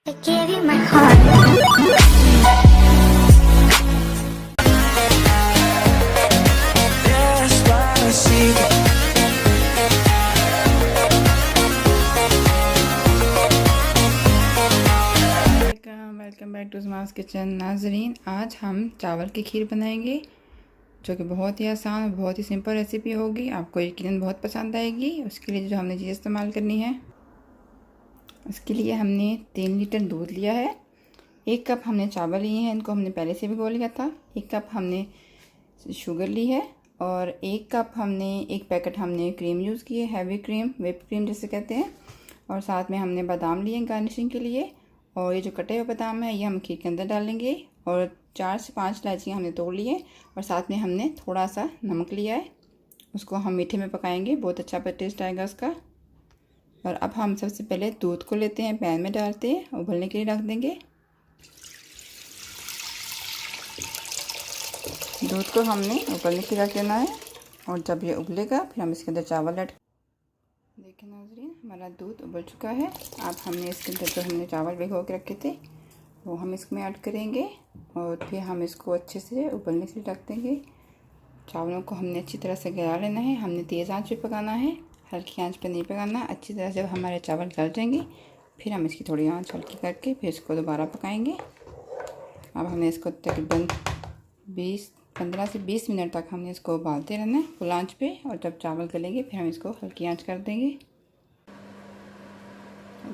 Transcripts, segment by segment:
I gave you my heart. Welcome back to Zama's kitchen. नाजरीन, आज हम चावल की खीर बनाएंगे जो कि बहुत ही आसान और बहुत ही सिंपल रेसिपी होगी। आपको यकीनन बहुत पसंद आएगी। उसके लिए जो हमने चीज़ इस्तेमाल करनी है, उसके लिए हमने 3 लीटर दूध लिया है। 1 कप हमने चावल लिए हैं, इनको हमने पहले से भिगो लिया था। 1 कप हमने शुगर ली है और 1 कप हमने 1 पैकेट हमने क्रीम यूज़ की है, हैवी क्रीम, व्हिप क्रीम जिसे कहते हैं। और साथ में हमने बादाम लिए गार्निशिंग के लिए। और ये जो कटे हुए बादाम है ये हम खीर के अंदर डालेंगे। और 4 से 5 इलायचियाँ हमने तोड़ ली है और साथ में हमने थोड़ा सा नमक लिया है। उसको हम मीठे में पकाएंगे, बहुत अच्छा टेस्ट आएगा उसका। और अब हम सबसे पहले दूध को लेते हैं, पैन में डालते हैं, उबलने के लिए रख देंगे। दूध को हमने उबलने के लिए रख देना है और जब ये उबलेगा फिर हम इसके अंदर चावल ऐड। देखिए नाज़रीन, हमारा दूध उबल चुका है। अब हमने इसके अंदर जो हमने चावल भिगो के रखे थे वो हम इसमें ऐड करेंगे और फिर हम इसको अच्छे से उबलने के लिए रख देंगे। चावलों को हमने अच्छी तरह से गला लेना है। हमने तेज़ आंच पे पकाना है, हल्की आंच पे नहीं पकाना। अच्छी तरह से जब हमारे चावल गल जाएंगे फिर हम इसकी थोड़ी आंच हल्की करके फिर इसको दोबारा पकाएंगे। अब हमने इसको तकरीबन 15 से 20 मिनट तक हमने इसको उबालते रहना है फुल आंच पे। और जब चावल गलेंगे फिर हम इसको हल्की आंच कर देंगे।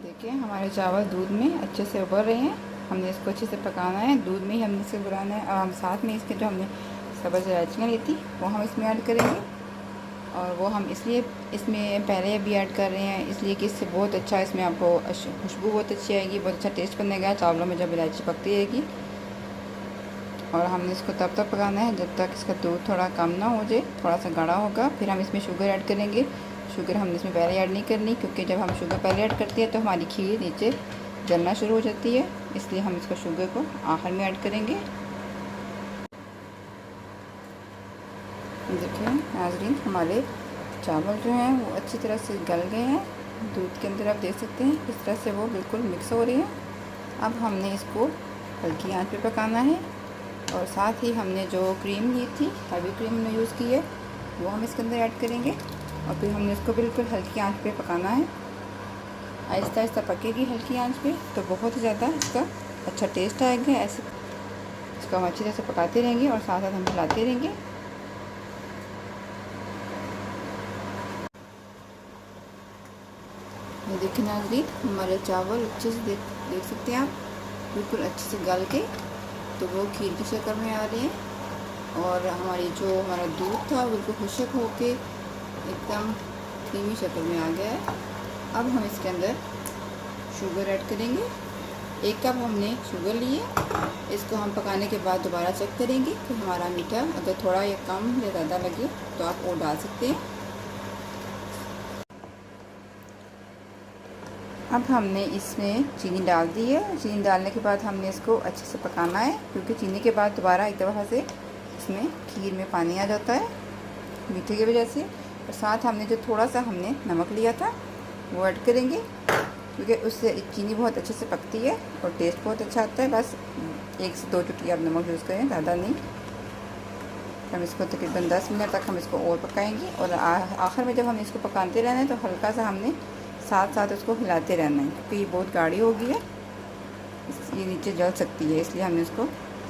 देखिए हमारे चावल दूध में अच्छे से उबल रहे हैं। हमने इसको अच्छे से पकाना है, दूध में ही हमने इसे उबालना है। और हम साथ में इसके जो हमने सब्ज़ इलायचियाँ ली थी वो हम इसमें ऐड करेंगे। और वो हम इसलिए इसमें पहले भी ऐड कर रहे हैं इसलिए कि इससे बहुत अच्छा, इसमें आपको खुशबू बहुत अच्छी आएगी, बहुत अच्छा टेस्ट बनेगा चावलों में जब इलायची पकती रहेगी। और हमने इसको तब तक पकाना है जब तक इसका दूध थोड़ा कम ना हो जाए, थोड़ा सा गाढ़ा होगा। फिर हम इसमें शुगर ऐड करेंगे। शुगर हमने इसमें पहले ऐड नहीं करनी, क्योंकि जब हम शुगर पहले ऐड करते हैं तो हमारी खीर नीचे जलना शुरू हो जाती है, इसलिए हम इसको शुगर को आखिर में ऐड करेंगे। देखिए नाज़रीन, हमारे चावल जो हैं वो अच्छी तरह से गल गए हैं दूध के अंदर। आप देख सकते हैं इस तरह से वो बिल्कुल मिक्स हो रही है। अब हमने इसको हल्की आंच पे पकाना है। और साथ ही हमने जो क्रीम ली थी, हैवी क्रीम हमने यूज़ की है, वो हम इसके अंदर ऐड करेंगे। और फिर हमने इसको बिल्कुल हल्की आंच पे पकाना है। आहिस्ता आहिस्ता पकेगी हल्की आंच पे तो बहुत ही ज़्यादा इसका अच्छा टेस्ट आएगा। ऐसे इसको हम अच्छी तरह से पकाते रहेंगे और साथ साथ हम हिलाते रहेंगे। ये देखिए नाज़रीन, हमारे चावल अच्छे से देख सकते हैं आप, बिल्कुल अच्छे से गल के तो वो खीर की शक्ल में आ रही है। और हमारा दूध था बिल्कुल खुशक होके एकदम क्रीमी शक्ल में आ गया है। अब हम इसके अंदर शुगर ऐड करेंगे। 1 कप हमने शुगर लिए, इसको हम पकाने के बाद दोबारा चेक करेंगे कि हमारा मीठा अगर थोड़ा या कम या ज़्यादा लगे तो आप और डाल सकते हैं। अब हमने इसमें चीनी डाल दी है। चीनी डालने के बाद हमने इसको अच्छे से पकाना है, क्योंकि चीनी के बाद दोबारा एक दफ़ा से इसमें खीर में पानी आ जाता है मीठे की वजह से। और साथ हमने जो थोड़ा सा हमने नमक लिया था वो ऐड करेंगे, क्योंकि उससे चीनी बहुत अच्छे से पकती है और टेस्ट बहुत अच्छा आता है। बस 1 से 2 चुटकी आप नमक यूज़ करें, ज़्यादा नहीं। हम इसको तकरीबन 10 मिनट तक हम इसको और पकाएंगे। और आखिर में जब हम इसको पकाते रहना है तो हल्का सा हमने साथ साथ उसको हिलाते रहना है, क्योंकि ये बहुत गाढ़ी हो गई है, ये नीचे जल सकती है, इसलिए हमने इसको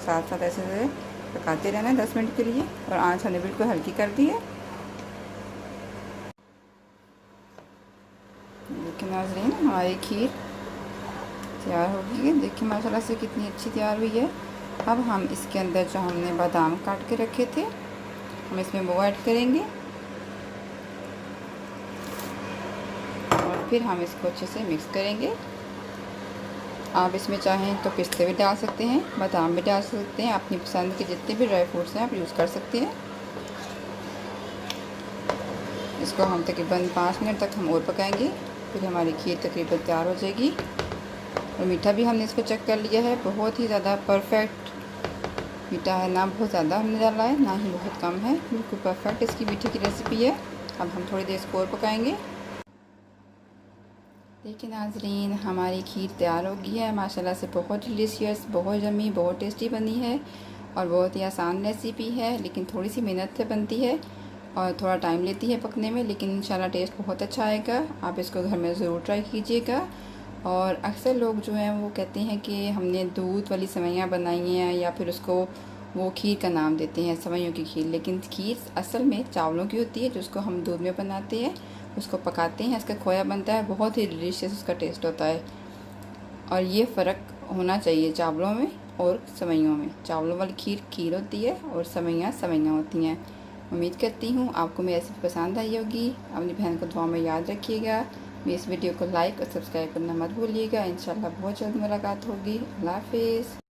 साथ साथ ऐसे पकाते रहना है 10 मिनट के लिए। और आंच हमने बिल्कुल हल्की कर दी है। देखिए नाज़रीन, हमारी खीर तैयार हो गई है। देखिए माशाल्लाह से कितनी अच्छी तैयार हुई है। अब हम इसके अंदर जो हमने बादाम काट के रखे थे हम इसमें वो ऐड करेंगे और फिर हम इसको अच्छे से मिक्स करेंगे। आप इसमें चाहें तो पिस्ते भी डाल सकते हैं, बादाम भी डाल सकते हैं, अपनी पसंद के जितने भी ड्राई फ्रूट्स हैं आप यूज़ कर सकते हैं। इसको हम तकरीबन 5 मिनट तक हम और पकाएंगे, फिर हमारी खीर तकरीबन तैयार हो जाएगी। और मीठा भी हमने इसको चेक कर लिया है, बहुत ही ज़्यादा परफेक्ट मीठा है, ना बहुत ज़्यादा हमने डाला है ना ही बहुत कम है, बिल्कुल परफेक्ट इसकी मीठे की रेसिपी है। अब हम थोड़ी देर इसको और पकाएंगे। देखिए नाजरीन, हमारी खीर तैयार हो गई है माशाल्लाह से। बहुत डिलीशियस, बहुत यम्मी, बहुत टेस्टी बनी है और बहुत ही आसान रेसिपी है, लेकिन थोड़ी सी मेहनत से बनती है और थोड़ा टाइम लेती है पकने में, लेकिन इंशाल्लाह टेस्ट बहुत अच्छा आएगा। आप इसको घर में ज़रूर ट्राई कीजिएगा। और अक्सर लोग जो हैं वो कहते हैं कि हमने दूध वाली सेवइयाँ बनाई हैं, या फिर उसको वो खीर का नाम देते हैं सेवइयों की खीर, लेकिन खीर असल में चावलों की होती है, जिसको हम दूध में बनाते हैं, उसको पकाते हैं, इसका खोया बनता है, बहुत ही डिलीशियस उसका टेस्ट होता है। और ये फ़र्क होना चाहिए चावलों में और सेवइयों में। चावलों वाली खीर खीर होती है और सेवइयाँ सेवइयाँ होती हैं। उम्मीद करती हूँ आपको मेरी रेसिपी पसंद आई होगी। अपनी बहन को दुआ में याद रखिएगा। मेरी इस वीडियो को लाइक और सब्सक्राइब करना मत भूलिएगा। इंशाल्लाह बहुत जल्द मुलाकात होगी। अल्लाह हाफिज़।